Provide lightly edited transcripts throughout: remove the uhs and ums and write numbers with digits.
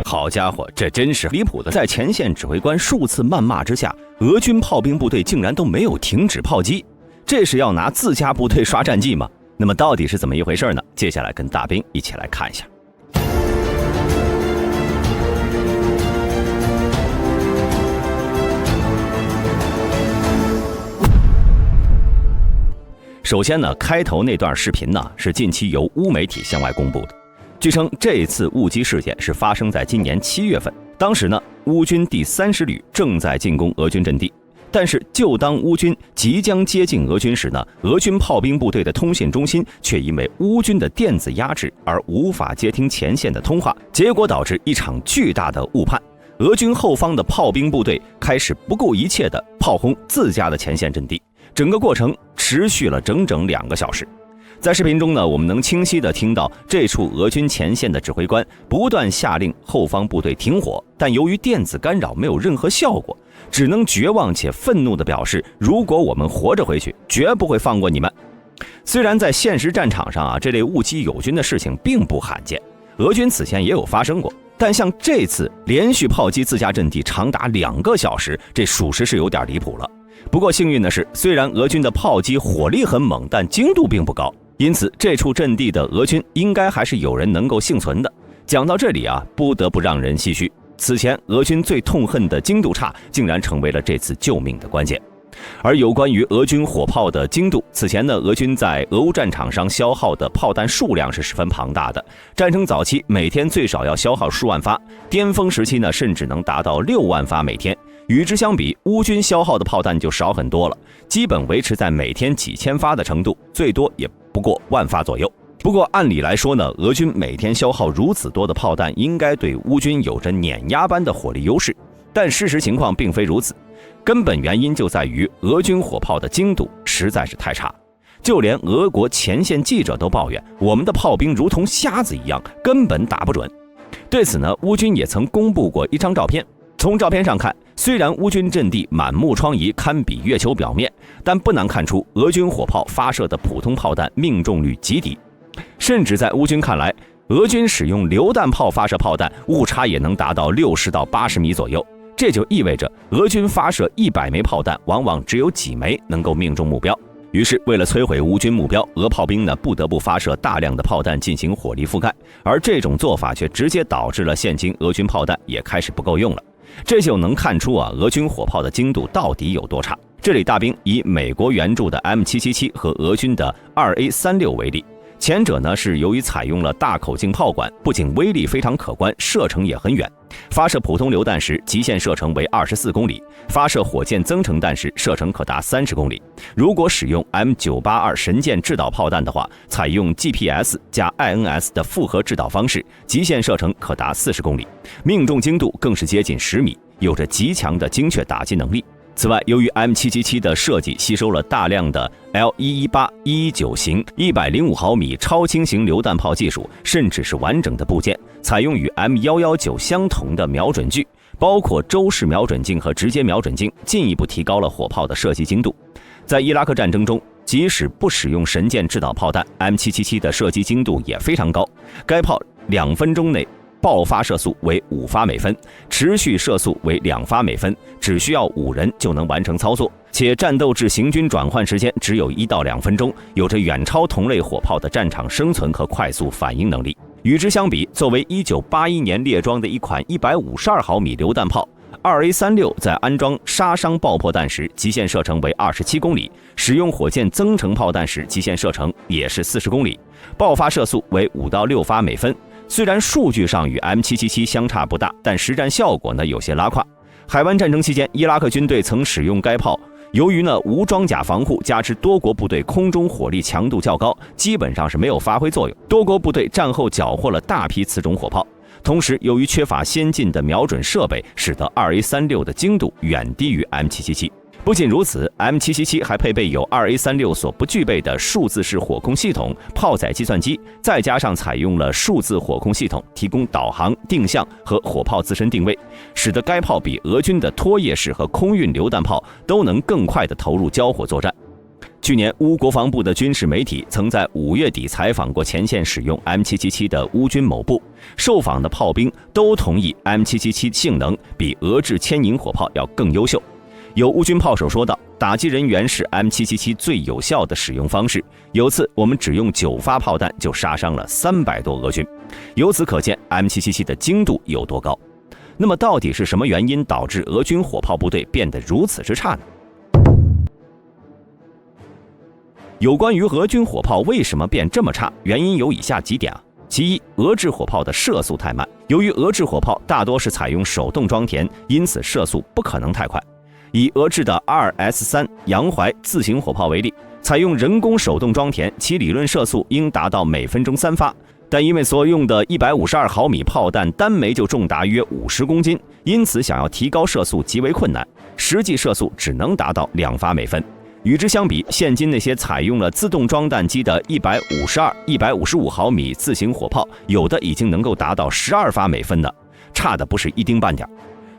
好家伙，这真是离谱的！在前线指挥官数次谩骂之下，俄军炮兵部队竟然都没有停止炮击，这是要拿自家部队刷战绩吗？那么到底是怎么一回事呢？接下来跟大兵一起来看一下。首先呢，开头那段视频呢是近期由乌媒体向外公布的。据称，这次误击事件是发生在今年7月份。当时呢，乌军第30旅正在进攻俄军阵地，但是就当乌军即将接近俄军时呢，俄军炮兵部队的通信中心却因为乌军的电子压制而无法接听前线的通话，结果导致一场巨大的误判。俄军后方的炮兵部队开始不顾一切地炮轰自家的前线阵地。整个过程持续了整整2个小时。在视频中呢，我们能清晰地听到这处俄军前线的指挥官不断下令后方部队停火，但由于电子干扰没有任何效果，只能绝望且愤怒地表示，如果我们活着回去，绝不会放过你们。虽然在现实战场上这类误击友军的事情并不罕见，俄军此前也有发生过，但像这次连续炮击自家阵地长达2个小时，这属实是有点离谱了。不过幸运的是，虽然俄军的炮击火力很猛，但精度并不高，因此这处阵地的俄军应该还是有人能够幸存的。讲到这里不得不让人唏嘘，此前俄军最痛恨的精度差，竟然成为了这次救命的关键。而有关于俄军火炮的精度，此前呢，俄军在俄乌战场上消耗的炮弹数量是十分庞大的，战争早期每天最少要消耗10万发，巅峰时期呢，甚至能达到6万发每天。与之相比，乌军消耗的炮弹就少很多了，基本维持在每天几千发的程度，最多也不过1万发左右。不过按理来说呢，俄军每天消耗如此多的炮弹，应该对乌军有着碾压般的火力优势，但事实情况并非如此。根本原因就在于俄军火炮的精度实在是太差，就连俄国前线记者都抱怨，我们的炮兵如同瞎子一样，根本打不准。对此呢，乌军也曾公布过一张照片，从照片上看，虽然乌军阵地满目疮痍，堪比月球表面，但不难看出俄军火炮发射的普通炮弹命中率极低，甚至在乌军看来，俄军使用榴弹炮发射炮弹误差也能达到60到80米左右。这就意味着俄军发射100枚炮弹，往往只有几枚能够命中目标。于是为了摧毁乌军目标，俄炮兵呢不得不发射大量的炮弹进行火力覆盖，而这种做法却直接导致了现今俄军炮弹也开始不够用了。这就能看出俄军火炮的精度到底有多差。这里大兵以美国援助的 M777 和俄军的 2A36 为例，前者呢是由于采用了大口径炮管，不仅威力非常可观，射程也很远。发射普通榴弹时，极限射程为24公里；发射火箭增程弹时，射程可达30公里。如果使用 M982 神箭制导炮弹的话，采用 GPS 加 INS 的复合制导方式，极限射程可达40公里，命中精度更是接近10米，有着极强的精确打击能力。此外，由于 M777 的设计吸收了大量的 L118、119型105毫米超轻型榴弹炮技术，甚至是完整的部件，采用与 M119 相同的瞄准具，包括周式瞄准镜和直接瞄准镜，进一步提高了火炮的射击精度。在伊拉克战争中，即使不使用神箭制导炮弹， M777 的射击精度也非常高，该炮2分钟内爆发射速为5发每分，持续射速为2发每分，只需要5人就能完成操作，且战斗至行军转换时间只有1到2分钟，有着远超同类火炮的战场生存和快速反应能力。与之相比，作为1981年列装的一款152毫米榴弹炮，2A36 在安装杀伤爆破弹时，极限射程为27公里；使用火箭增程炮弹时，极限射程也是40公里，爆发射速为5到6发每分。虽然数据上与 M777 相差不大，但实战效果呢有些拉胯。海湾战争期间，伊拉克军队曾使用该炮，由于无装甲防护，加之多国部队空中火力强度较高，基本上是没有发挥作用。多国部队战后缴获了大批此种火炮。同时，由于缺乏先进的瞄准设备，使得 2A36 的精度远低于 M777。不仅如此， M777 还配备有 2A36 所不具备的数字式火控系统、炮载计算机，再加上采用了数字火控系统，提供导航、定向和火炮自身定位，使得该炮比俄军的拖曳式和空运榴弹炮都能更快地投入交火作战。去年，乌国防部的军事媒体曾在5月底采访过前线使用 M777 的乌军某部，受访的炮兵都同意 M777 性能比俄制牵引火炮要更优秀。有乌军炮手说道，打击人员是 M777 最有效的使用方式，有次我们只用9发炮弹就杀伤了300多俄军，由此可见 M777 的精度有多高。那么到底是什么原因导致俄军火炮部队变得如此之差呢？有关于俄军火炮为什么变这么差，原因有以下几点啊。其一，俄制火炮的射速太慢。由于俄制火炮大多是采用手动装填，因此射速不可能太快。以俄制的 2S3 杨怀自行火炮为例，采用人工手动装填，其理论射速应达到每分钟3发，但因为所用的152毫米炮弹单枚就重达约50公斤，因此想要提高射速极为困难，实际射速只能达到2发每分。与之相比，现今那些采用了自动装弹机的152、155毫米自行火炮，有的已经能够达到12发每分呢，差的不是一丁半点。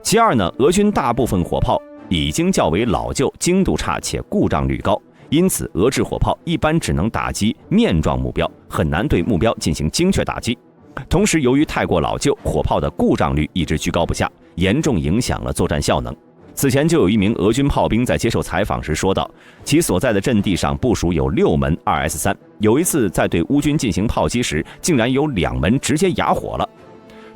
其二呢，俄军大部分火炮已经较为老旧，精度差且故障率高，因此俄制火炮一般只能打击面状目标，很难对目标进行精确打击。同时，由于太过老旧，火炮的故障率一直居高不下，严重影响了作战效能。此前就有一名俄军炮兵在接受采访时说道，其所在的阵地上部署有6门 2S3， 有一次在对乌军进行炮击时，竟然有2门直接哑火了。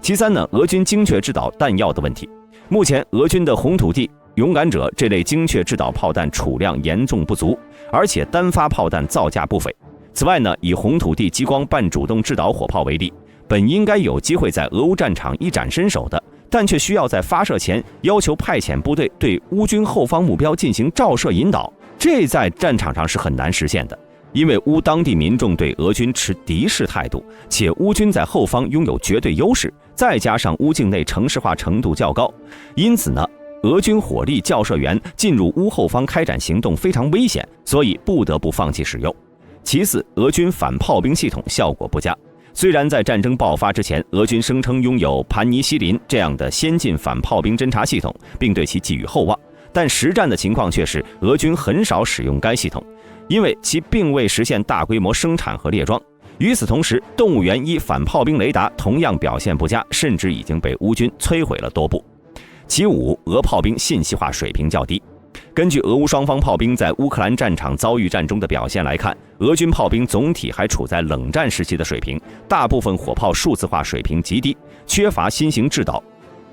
其三呢，俄军精确制导弹药的问题。目前俄军的红土地、勇敢者这类精确制导炮弹储量严重不足，而且单发炮弹造价不菲。此外呢，以红土地激光半主动制导火炮为例，本应该有机会在俄乌战场一展身手的，但却需要在发射前要求派遣部队对乌军后方目标进行照射引导，这在战场上是很难实现的。因为乌当地民众对俄军持敌视态度，且乌军在后方拥有绝对优势，再加上乌境内城市化程度较高，因此呢，俄军火力校射员进入乌后方开展行动非常危险，所以不得不放弃使用。其次，俄军反炮兵系统效果不佳。虽然在战争爆发之前，俄军声称拥有盘尼西林这样的先进反炮兵侦察系统，并对其寄予厚望，但实战的情况却是俄军很少使用该系统，因为其并未实现大规模生产和列装。与此同时，动物园1反炮兵雷达同样表现不佳，甚至已经被乌军摧毁了多部。其五，俄炮兵信息化水平较低。根据俄乌双方炮兵在乌克兰战场遭遇战中的表现来看，俄军炮兵总体还处在冷战时期的水平，大部分火炮数字化水平极低，缺乏新型制导、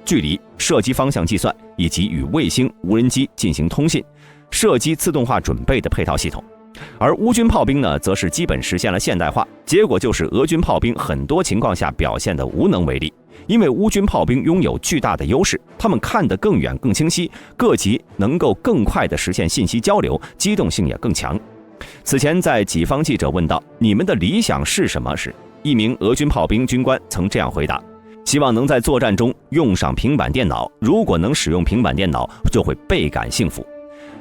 距离、射击方向计算以及与卫星、无人机进行通信、射击自动化准备的配套系统。而乌军炮兵呢，则是基本实现了现代化，结果就是俄军炮兵很多情况下表现得无能为力。因为乌军炮兵拥有巨大的优势，他们看得更远更清晰，各级能够更快地实现信息交流，机动性也更强。此前在己方记者问到你们的理想是什么时，一名俄军炮兵军官曾这样回答，希望能在作战中用上平板电脑，如果能使用平板电脑就会倍感幸福，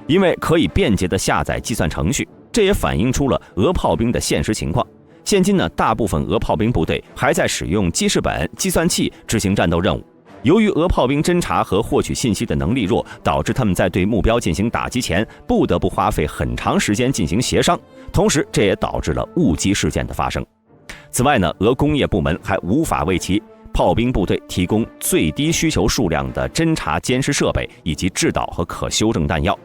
因为可以便捷地下载计算程序。这也反映出了俄炮兵的现实情况。现今呢，大部分俄炮兵部队还在使用记事本、计算器执行战斗任务。由于俄炮兵侦察和获取信息的能力弱，导致他们在对目标进行打击前不得不花费很长时间进行协商，同时这也导致了误击事件的发生。此外呢，俄工业部门还无法为其炮兵部队提供最低需求数量的侦察监视设备以及制导和可修正弹药。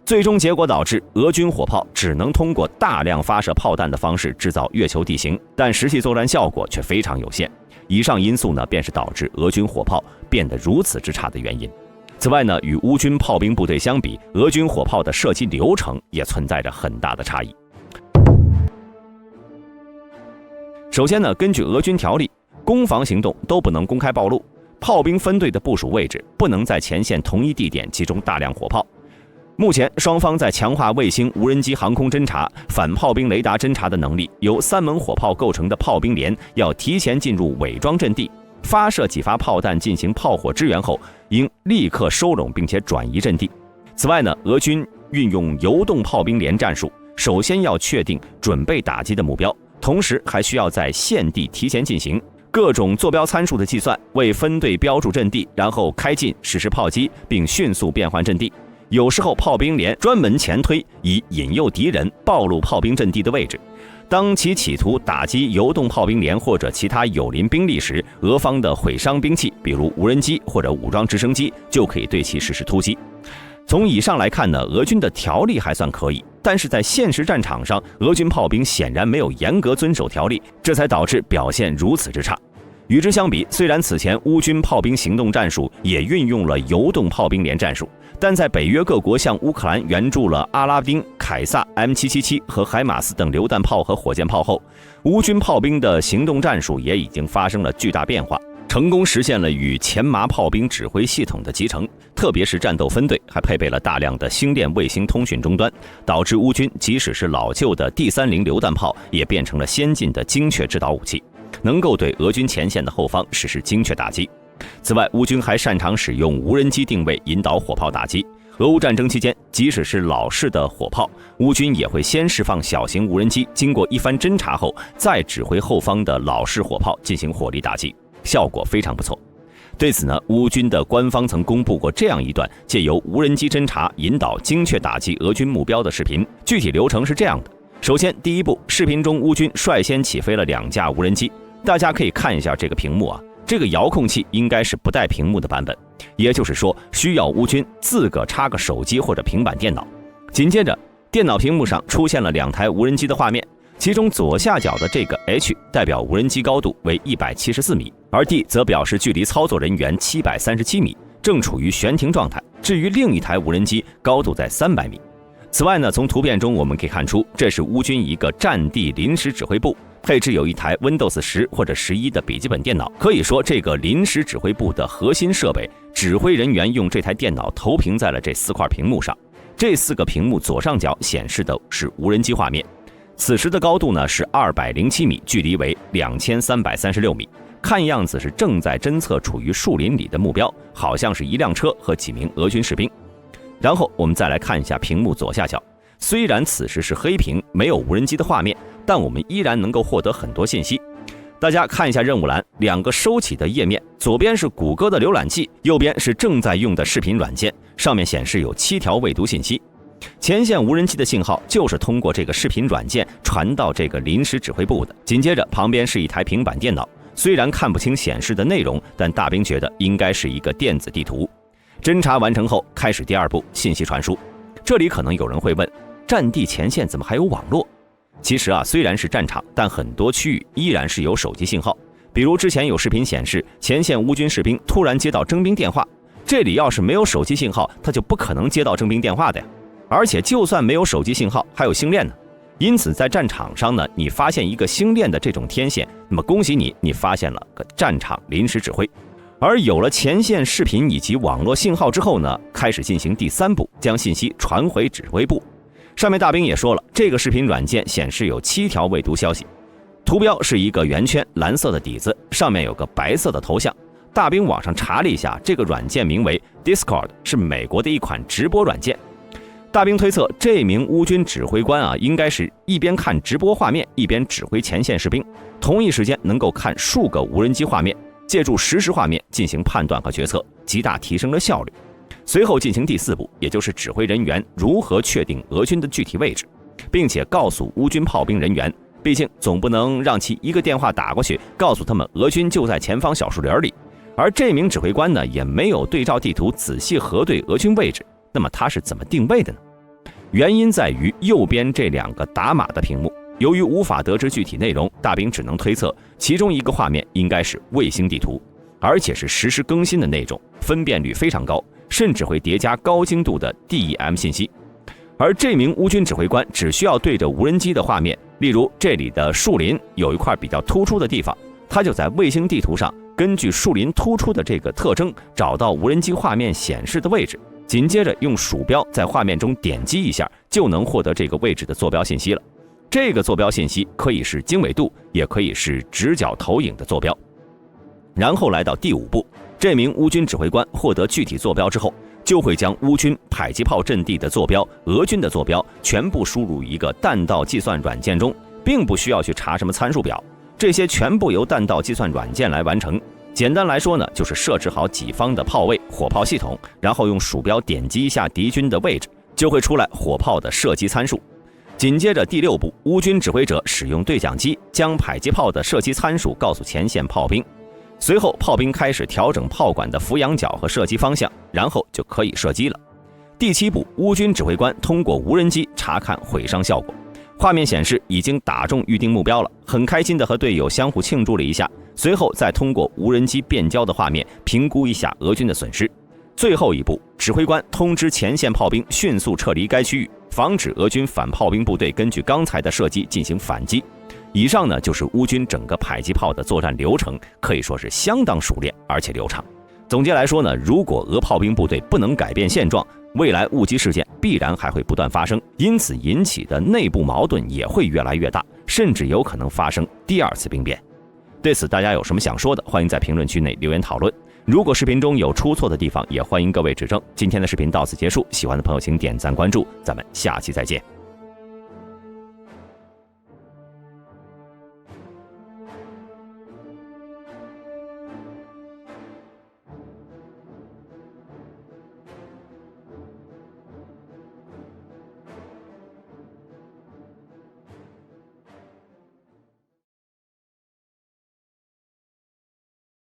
最终结果导致俄军火炮只能通过大量发射炮弹的方式制造月球地形，但实际作战效果却非常有限。以上因素呢，便是导致俄军火炮变得如此之差的原因。此外呢，与乌军炮兵部队相比，俄军火炮的射击流程也存在着很大的差异。首先呢，根据俄军条例，攻防行动都不能公开暴露，炮兵分队的部署位置不能在前线同一地点集中大量火炮。目前双方在强化卫星、无人机航空侦察、反炮兵雷达侦察的能力，由3门火炮构成的炮兵连要提前进入伪装阵地，发射几发炮弹进行炮火支援后，应立刻收拢并且转移阵地。此外呢，俄军运用游动炮兵连战术，首先要确定准备打击的目标，同时还需要在现地提前进行各种坐标参数的计算，为分队标注阵地，然后开进实施炮击，并迅速变换阵地。有时候炮兵连专门前推，以引诱敌人暴露炮兵阵地的位置。当其企图打击游动炮兵连或者其他友邻兵力时，俄方的毁伤兵器，比如无人机或者武装直升机，就可以对其实施突击。从以上来看呢，俄军的条例还算可以，但是在现实战场上，俄军炮兵显然没有严格遵守条例，这才导致表现如此之差。与之相比，虽然此前乌军炮兵行动战术也运用了游动炮兵连战术，但在北约各国向乌克兰援助了阿拉丁、凯撒、M777 和海马斯等榴弹炮和火箭炮后，乌军炮兵的行动战术也已经发生了巨大变化，成功实现了与前麻炮兵指挥系统的集成，特别是战斗分队还配备了大量的星链卫星通讯终端，导致乌军即使是老旧的D30榴弹炮也变成了先进的精确制导武器，能够对俄军前线的后方实施精确打击。此外，乌军还擅长使用无人机定位引导火炮打击。俄乌战争期间，即使是老式的火炮，乌军也会先释放小型无人机，经过一番侦察后，再指挥后方的老式火炮进行火力打击，效果非常不错。对此呢，乌军的官方曾公布过这样一段借由无人机侦察引导精确打击俄军目标的视频，具体流程是这样的。首先，第一步，视频中乌军率先起飞了2架无人机，大家可以看一下这个屏幕啊，这个遥控器应该是不带屏幕的版本，也就是说需要乌军自个插个手机或者平板电脑。紧接着，电脑屏幕上出现了2台无人机的画面，其中左下角的这个 H 代表无人机高度为174米，而 D 则表示距离操作人员737米，正处于悬停状态。至于另一台无人机高度在300米。此外呢，从图片中我们可以看出，这是乌军一个战地临时指挥部，配置有一台 Windows 10或者11的笔记本电脑。可以说，这个临时指挥部的核心设备，指挥人员用这台电脑投屏在了这4块屏幕上。这4个屏幕左上角显示的是无人机画面，此时的高度呢是207米，距离为2336米。看样子是正在侦测处于树林里的目标，好像是一辆车和几名俄军士兵。然后我们再来看一下屏幕左下角，虽然此时是黑屏，没有无人机的画面，但我们依然能够获得很多信息。大家看一下任务栏，2个收起的页面，左边是谷歌的浏览器，右边是正在用的视频软件，上面显示有7条未读信息。前线无人机的信号就是通过这个视频软件传到这个临时指挥部的。紧接着旁边是一台平板电脑，虽然看不清显示的内容，但大兵觉得应该是一个电子地图。侦查完成后，开始第2步，信息传输。这里可能有人会问，战地前线怎么还有网络？其实啊，虽然是战场，但很多区域依然是有手机信号。比如之前有视频显示，前线乌军士兵突然接到征兵电话，这里要是没有手机信号，他就不可能接到征兵电话的呀。而且就算没有手机信号，还有星链呢。因此在战场上呢，你发现一个星链的这种天线，那么恭喜你，你发现了个战场临时指挥。而有了前线视频以及网络信号之后呢，开始进行第3步，将信息传回指挥部。上面大兵也说了，这个视频软件显示有7条未读消息，图标是一个圆圈，蓝色的底子，上面有个白色的头像。大兵网上查了一下，这个软件名为 Discord， 是美国的一款直播软件。大兵推测，这名乌军指挥官啊，应该是一边看直播画面，一边指挥前线士兵，同一时间能够看数个无人机画面，借助实时画面进行判断和决策，极大提升了效率。随后进行第4步，也就是指挥人员如何确定俄军的具体位置，并且告诉乌军炮兵人员，毕竟总不能让其一个电话打过去，告诉他们俄军就在前方小树林里。而这名指挥官呢，也没有对照地图仔细核对俄军位置，那么他是怎么定位的呢？原因在于右边这2个打码的屏幕，由于无法得知具体内容，大兵只能推测其中一个画面应该是卫星地图，而且是实时更新的那种，分辨率非常高，甚至会叠加高精度的 DEM 信息。而这名乌军指挥官只需要对着无人机的画面，例如这里的树林有一块比较突出的地方，他就在卫星地图上根据树林突出的这个特征，找到无人机画面显示的位置，紧接着用鼠标在画面中点击一下，就能获得这个位置的坐标信息了。这个坐标信息可以是经纬度，也可以是直角投影的坐标。然后来到第5步，这名乌军指挥官获得具体坐标之后，就会将乌军迫击炮阵地的坐标、俄军的坐标全部输入一个弹道计算软件中，并不需要去查什么参数表，这些全部由弹道计算软件来完成。简单来说呢，就是设置好己方的炮位、火炮系统，然后用鼠标点击一下敌军的位置，就会出来火炮的射击参数。紧接着第6步，乌军指挥者使用对讲机将迫击炮的射击参数告诉前线炮兵，随后炮兵开始调整炮管的俯仰角和射击方向，然后就可以射击了。第7步，乌军指挥官通过无人机查看毁伤效果，画面显示已经打中预定目标了，很开心的和队友相互庆祝了一下，随后再通过无人机变焦的画面评估一下俄军的损失。最后一步，指挥官通知前线炮兵迅速撤离该区域，防止俄军反炮兵部队根据刚才的射击进行反击。以上呢就是乌军整个迫击炮的作战流程，可以说是相当熟练而且流畅。总结来说呢，如果俄炮兵部队不能改变现状，未来误击事件必然还会不断发生，因此引起的内部矛盾也会越来越大，甚至有可能发生第2次兵变。对此大家有什么想说的，欢迎在评论区内留言讨论。如果视频中有出错的地方，也欢迎各位指正。今天的视频到此结束，喜欢的朋友请点赞关注，咱们下期再见。